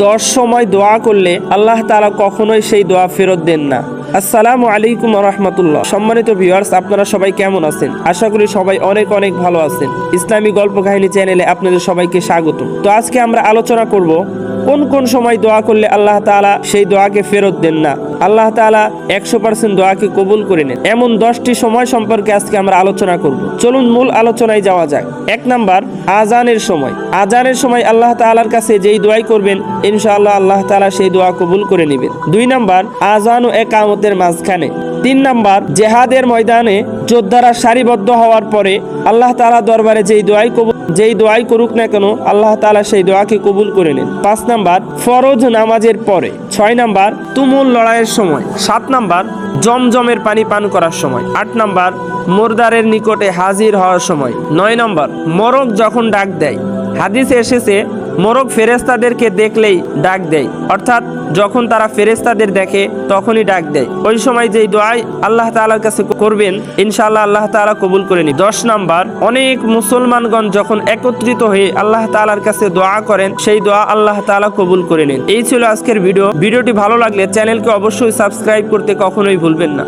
10 সময় দোয়া করলে আল্লাহ তাআলা কখনোই সেই দোয়া ফেরত দেন না। আসসালামু আলাইকুম ওয়া রাহমাতুল্লাহ। সম্মানিত ভিউয়ার্স, আপনারা সবাই কেমন আছেন? আশা করি সবাই অনেক অনেক ভালো আছেন। ইসলামী গল্প কাহিনী চ্যানেলে আপনাদের সবাইকে স্বাগত। তো আজকে আমরা আলোচনা করব কোন কোন সময় দোয়া করলে আল্লাহ তাআলা সেই দোয়াকে ফেরত দেন না, আল্লাহ তাআলা 100% দোয়াকে কবুল করে নেন, এমন 10টি সময় সম্পর্কে আজকে আমরা আলোচনা করব। চলুন মূল আলোচনায় যাওয়া যাক। 1 নাম্বার, আজানের সময়। আজানের সময় আল্লাহ তাআলার কাছে যেই দোয়াই করবেন ইনশাআল্লাহ আল্লাহ তাআলা সেই দোয়া কবুল করে নেবেন। 2 নাম্বার, আজান ও ইকামতের মাঝখানে। 3 নাম্বার, জিহাদের ময়দানে যোদ্ধারা সারিবদ্ধ হওয়ার পরে আল্লাহ তাআলা দরবারে যেই দোয়াই করুক না কেন আল্লাহ তাআলা সেই দোয়াকে কবুল করে নেন। 5 নাম্বার, ফরজ নামাজের পরে। 6 নাম্বার, তুমুল লড়াইয়ের সময়। 7 নাম্বার, জমজমের পানি পান করার সময়। 8 নাম্বার, মুরদারের নিকটে হাজির হওয়ার সময়। 9 নাম্বার, মরক যখন ডাক দেয়। হাদিসে এসেছে মরক ফেরেশতাদেরকে দেখলেই ডাক দেয়, অর্থাৎ যখন তারা ফেরেশতাদের দেখে তখনই ডাক দেয়। ওই সময় যেই দোয়াই আল্লাহ তাআলার কাছে করবেন ইনশাআল্লাহ আল্লাহ তাআলা কবুল করে নেন। 10 নাম্বার, অনেক মুসলমানগণ যখন একত্রিত হয়ে আল্লাহ তাআলার কাছে দোয়া করেন সেই দোয়া আল্লাহ তাআলা কবুল করে নেন। এই ছিল আজকের ভিডিওটি ভালো লাগলে চ্যানেলকে অবশ্যই সাবস্ক্রাইব করতে কখনোই ভুলবেন না।